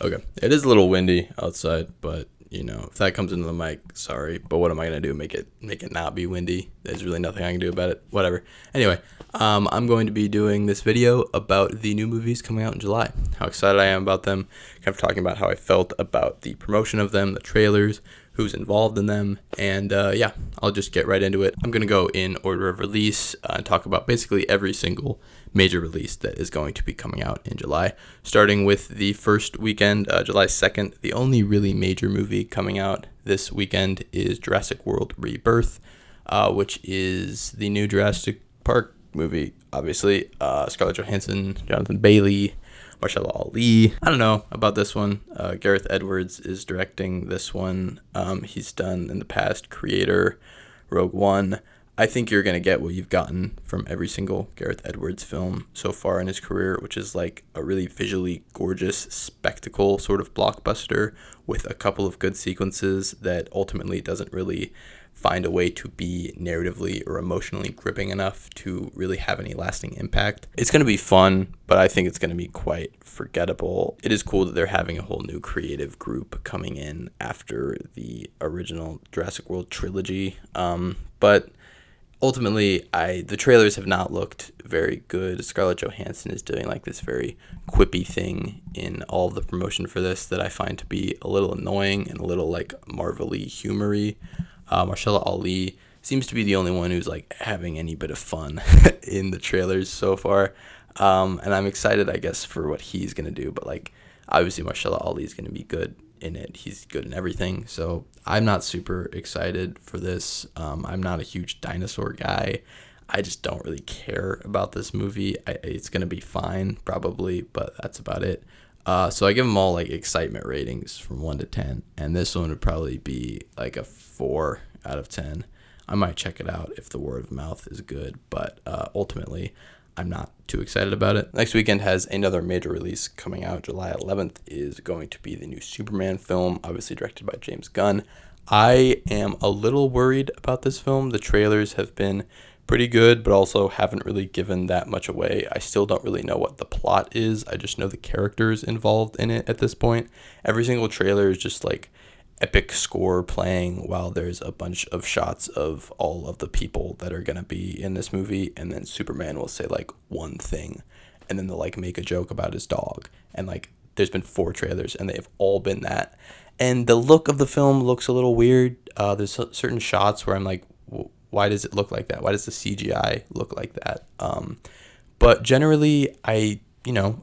Okay, it is a little windy outside, but if that comes into the mic, sorry. But what am I gonna do? Make it not be windy? There's really nothing I can do about it. Whatever. Anyway, I'm going to be doing this video about the new movies coming out in July. How excited I am about them. Kind of talking about how I felt about the promotion of them, the trailers, who's involved in them, and yeah, I'll just get right into it. I'm gonna go in order of release and talk about basically every single major release that is going to be coming out in July, starting with the first weekend, July 2nd. The only really major movie coming out this weekend is Jurassic World Rebirth, which is the new Jurassic Park movie, obviously. Scarlett Johansson, Jonathan Bailey, Mahershala Ali. I don't know about this one. Gareth Edwards is directing this one. He's done in the past Creator, Rogue One. I think you're going to get what you've gotten from every single Gareth Edwards film so far in his career, which is like a really visually gorgeous spectacle sort of blockbuster with a couple of good sequences that ultimately doesn't really find a way to be narratively or emotionally gripping enough to really have any lasting impact. It's going to be fun, but I think it's going to be quite forgettable. It is cool that they're having a whole new creative group coming in after the original Jurassic World trilogy. But ultimately, the trailers have not looked very good. Scarlett Johansson is doing like this very quippy thing in all of the promotion for this that I find to be a little annoying and a little like Marvel-y, humory. Mahershala Ali seems to be the only one who's like having any bit of fun in the trailers so far. And I'm excited, I guess, for what he's gonna do. But like, obviously, Mahershala Ali is gonna be good in it. He's good in everything. So I'm not super excited for this. I'm not a huge dinosaur guy. I just don't really care about this movie. It's gonna be fine probably, but that's about it. So I give them all like excitement ratings from 1 to 10, and this one would probably be like a 4 out of 10. I might check it out if the word of mouth is good, but ultimately, I'm not too excited about it. Next weekend has another major release coming out. July 11th is going to be the new Superman film, obviously directed by James Gunn. I am a little worried about this film. The trailers have been pretty good, but also haven't really given that much away. I still don't really know what the plot is. I just know the characters involved in it at this point. Every single trailer is just like epic score playing while there's a bunch of shots of all of the people that are going to be in this movie, and then Superman will say like one thing, and then they'll like make a joke about his dog, and like there's been 4 trailers and they've all been that, and the look of the film looks a little weird. There's certain shots where I'm like, why does it look like that? Why does the CGI look like that? But generally, I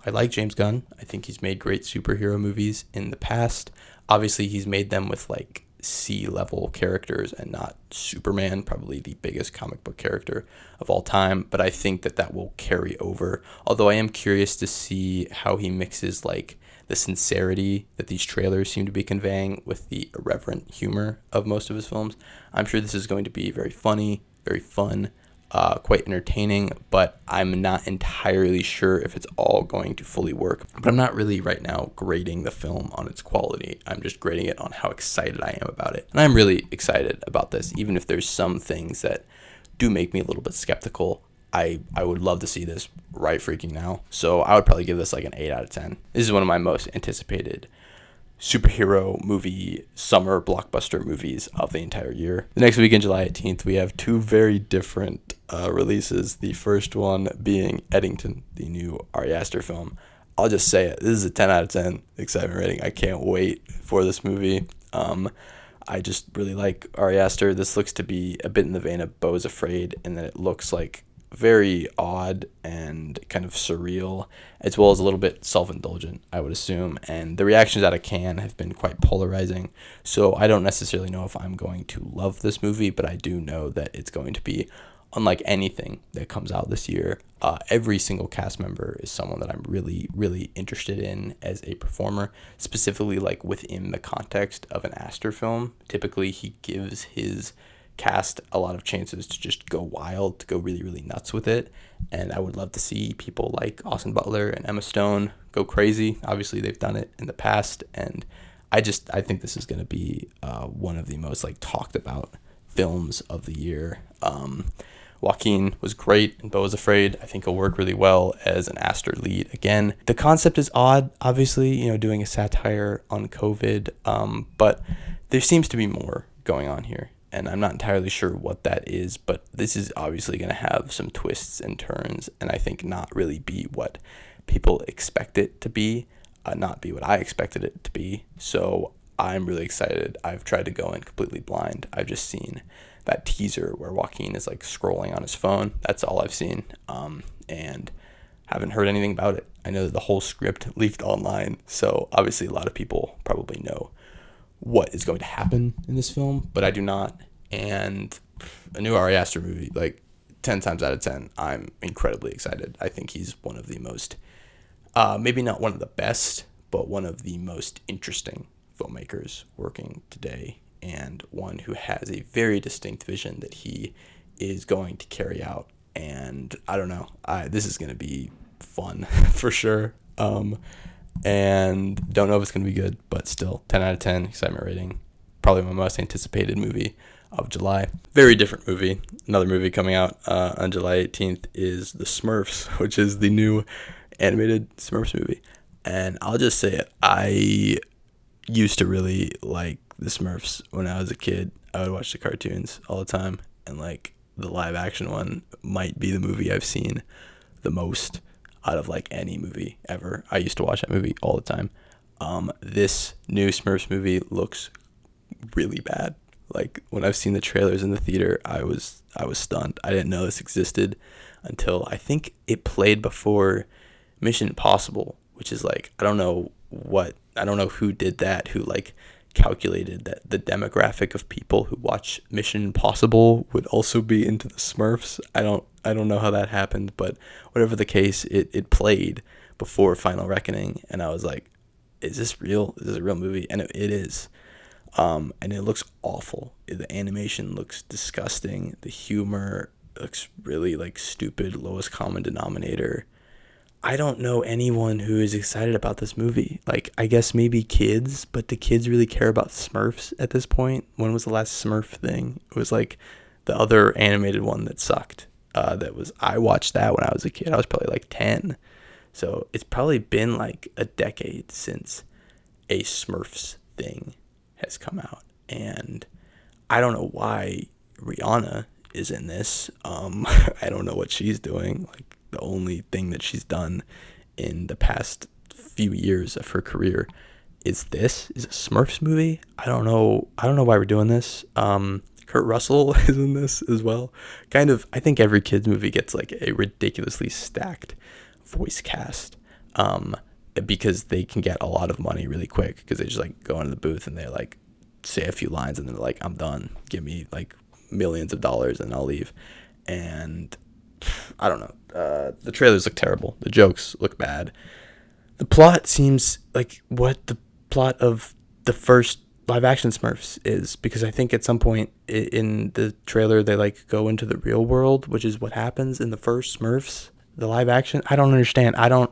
like James Gunn. I think he's made great superhero movies in the past. Obviously, he's made them with like C-level characters and not Superman, probably the biggest comic book character of all time. But I think that will carry over. Although I am curious to see how he mixes like the sincerity that these trailers seem to be conveying with the irreverent humor of most of his films. I'm sure this is going to be very funny, very fun, quite entertaining, but I'm not entirely sure if it's all going to fully work. But I'm not really right now grading the film on its quality. I'm just grading it on how excited I am about it. And I'm really excited about this, even if there's some things that do make me a little bit skeptical. I would love to see this right freaking now. So I would probably give this like an 8 out of 10. This is one of my most anticipated superhero movie summer blockbuster movies of the entire year. The next weekend, July 18th, we have 2 very different releases. The first one being Eddington, the new Ari Aster film. I'll just say it. This is a 10 out of 10 excitement rating. I can't wait for this movie. I just really like Ari Aster. This looks to be a bit in the vein of Beau is Afraid, and then it looks like very odd and kind of surreal, as well as a little bit self-indulgent, I would assume. And the reactions out of Cannes have been quite polarizing. So I don't necessarily know if I'm going to love this movie, but I do know that it's going to be unlike anything that comes out this year. Every single cast member is someone that I'm really, really interested in as a performer, specifically like within the context of an Aster film. Typically, he gives his cast a lot of chances to just go wild, to go really, really nuts with it. And I would love to see people like Austin Butler and Emma Stone go crazy. Obviously, they've done it in the past, and I think this is going to be one of the most like talked about films of the year. Joaquin was great in Beau Was Afraid. I think he'll work really well as an Aster lead again. The concept is odd, obviously, doing a satire on COVID, but there seems to be more going on here. And I'm not entirely sure what that is, but this is obviously going to have some twists and turns, and I think not really be what people expect it to be, not be what I expected it to be. So I'm really excited. I've tried to go in completely blind. I've just seen that teaser where Joaquin is like scrolling on his phone. That's all I've seen, and haven't heard anything about it. I know that the whole script leaked online, so obviously a lot of people probably know what is going to happen in this film, but I do not. And a new Ari Aster movie, like 10 times out of 10, I'm incredibly excited. I think he's one of the most, maybe not one of the best, but one of the most interesting filmmakers working today, and one who has a very distinct vision that he is going to carry out. And I don't know, this is going to be fun for sure. And don't know if it's going to be good, but still 10 out of 10 excitement rating. Probably my most anticipated movie of July. Very different movie. Another movie coming out on July 18th is The Smurfs, which is the new animated Smurfs movie. And I'll just say it, I used to really like The Smurfs when I was a kid. I would watch the cartoons all the time, and like the live action one might be the movie I've seen the most out of like any movie ever. I used to watch that movie all the time. This new Smurfs movie looks really bad. Like when I've seen the trailers in the theater, I was stunned. I didn't know this existed until I think it played before Mission Impossible, which is like, I don't know who did that, who like calculated that the demographic of people who watch Mission Impossible would also be into the Smurfs. I don't know how that happened, but whatever the case, it played before Final Reckoning, and I was like, is this real? Is this a real movie? And it is. And it looks awful. The animation looks disgusting. The humor looks really like stupid, lowest common denominator. I don't know anyone who is excited about this movie. Like, I guess maybe kids, but do kids really care about Smurfs at this point? When was the last Smurf thing? It was like the other animated one that sucked. I watched that when I was a kid. I was probably like 10. So it's probably been like a decade since a Smurfs thing has come out. And I don't know why Rihanna is in this. I don't know what she's doing. Like, the only thing that she's done in the past few years of her career is a Smurfs movie. I don't know why we're doing this. Kurt Russell is in this as well. Kind of, I think every kids movie gets like a ridiculously stacked voice cast, because they can get a lot of money really quick, because they just like go into the booth and they like say a few lines and they're like, I'm done. Give me like millions of dollars and I'll leave. And I don't know. The trailers look terrible. The jokes look bad. The plot seems like what the plot of the first live action Smurfs is, because I think at some point in the trailer they like go into the real world, which is what happens in the first Smurfs, the live action. I don't understand. I don't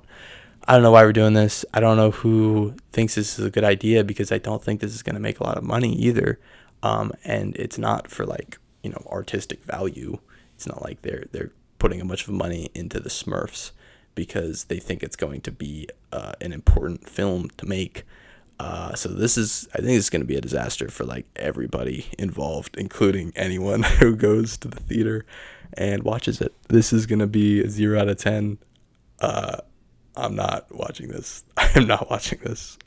know why we're doing this. I don't know who thinks this is a good idea, because I don't think this is going to make a lot of money either. And it's not for like, artistic value. It's not like they're putting a bunch of money into the Smurfs because they think it's going to be an important film to make. So I think this is going to be a disaster for like everybody involved, including anyone who goes to the theater and watches it. This is going to be a 0 out of 10. I'm not watching this. I am not watching this.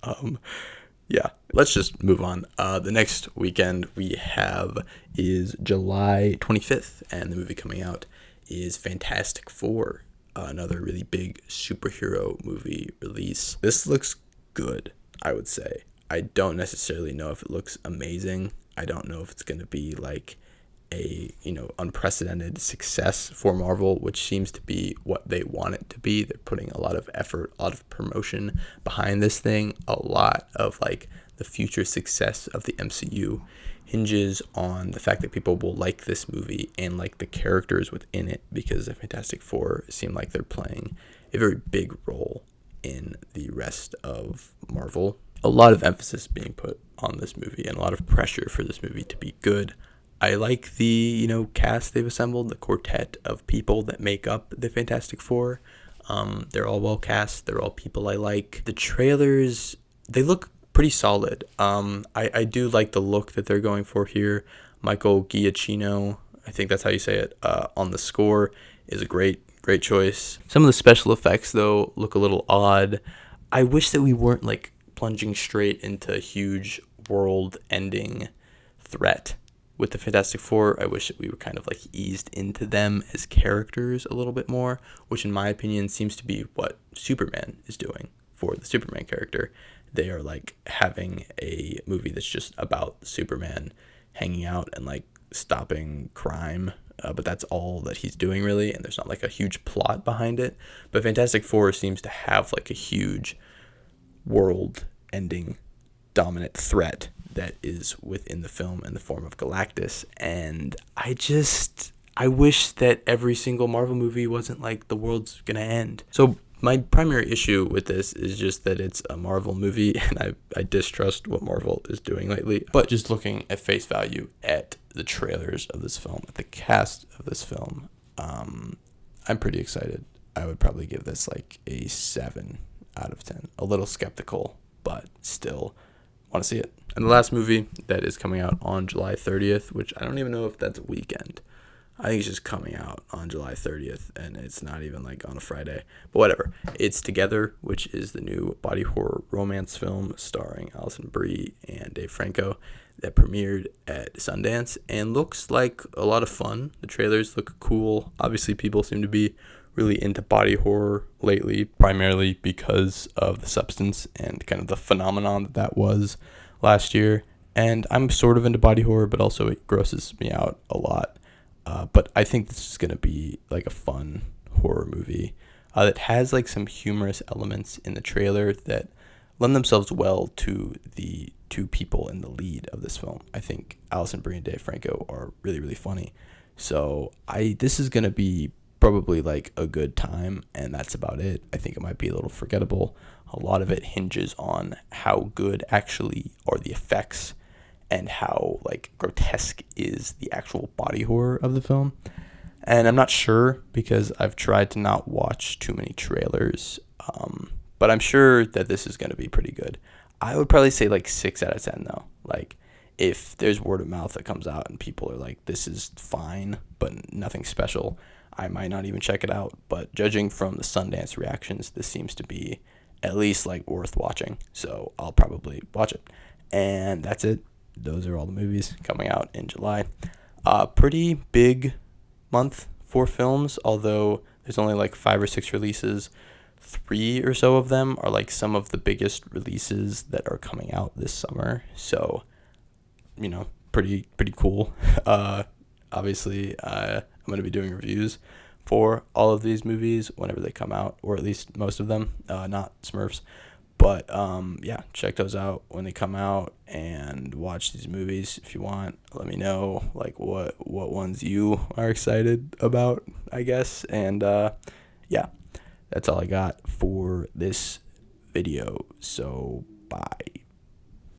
Yeah, let's just move on. The next weekend we have is July 25th, and the movie coming out is Fantastic Four, another really big superhero movie release. This looks good, I would say. I don't necessarily know if it looks amazing. I don't know if it's going to be like a unprecedented success for Marvel, which seems to be what they want it to be. They're putting a lot of effort, a lot of promotion behind this thing. A lot of like the future success of the MCU hinges on the fact that people will like this movie and like the characters within it, because the Fantastic Four seem like they're playing a very big role in the rest of Marvel. A lot of emphasis being put on this movie and a lot of pressure for this movie to be good. I like the, cast they've assembled, the quartet of people that make up the Fantastic Four. They're all well cast. They're all people I like. The trailers, they look pretty solid. I do like the look that they're going for here. Michael Giacchino, I think that's how you say it, on the score is a great choice. Some of the special effects, though, look a little odd. I wish that we weren't, like, plunging straight into a huge world-ending threat with the Fantastic Four. I wish that we were kind of, like, eased into them as characters a little bit more, which in my opinion seems to be what Superman is doing for the Superman character. They are, like, having a movie that's just about Superman hanging out and, like, stopping crime, but that's all that he's doing, really, and there's not, like, a huge plot behind it. But Fantastic Four seems to have, like, a huge world-ending dominant threat that is within the film in the form of Galactus, and I wish that every single Marvel movie wasn't like the world's gonna end. So my primary issue with this is just that it's a Marvel movie, and I distrust what Marvel is doing lately. But just looking at face value at the trailers of this film, at the cast of this film, I'm pretty excited. I would probably give this like a 7 out of 10. A little skeptical, but still want to see it. And the last movie that is coming out on July 30th, which I don't even know if that's a weekend. I think it's just coming out on July 30th, and it's not even like on a Friday. But whatever. It's Together, which is the new body horror romance film starring Alison Brie and Dave Franco that premiered at Sundance and looks like a lot of fun. The trailers look cool. Obviously, people seem to be really into body horror lately, primarily because of The Substance and kind of the phenomenon that was last year. And I'm sort of into body horror, but also it grosses me out a lot. But I think this is going to be like a fun horror movie that has like some humorous elements in the trailer that lend themselves well to the two people in the lead of this film. I think Alison Brie and Dave Franco are really, really funny. So this is going to be probably like a good time, and that's about it. I think it might be a little forgettable. A lot of it hinges on how good actually are the effects and how like grotesque is the actual body horror of the film. And I'm not sure because I've tried to not watch too many trailers, but I'm sure that this is going to be pretty good. I would probably say like 6 out of 10 though. Like if there's word of mouth that comes out and people are like, this is fine, but nothing special, I might not even check it out. But judging from the Sundance reactions, this seems to be at least like worth watching. So I'll probably watch it. And that's it. Those are all the movies coming out in July. Pretty big month for films, although there's only like 5 or 6 releases. 3 or so of them are like some of the biggest releases that are coming out this summer. So, pretty cool. Obviously, I'm going to be doing reviews for all of these movies whenever they come out, or at least most of them, not Smurfs. But yeah, check those out when they come out and watch these movies if you want. Let me know like what ones you are excited about, I guess. And yeah, that's all I got for this video. So bye.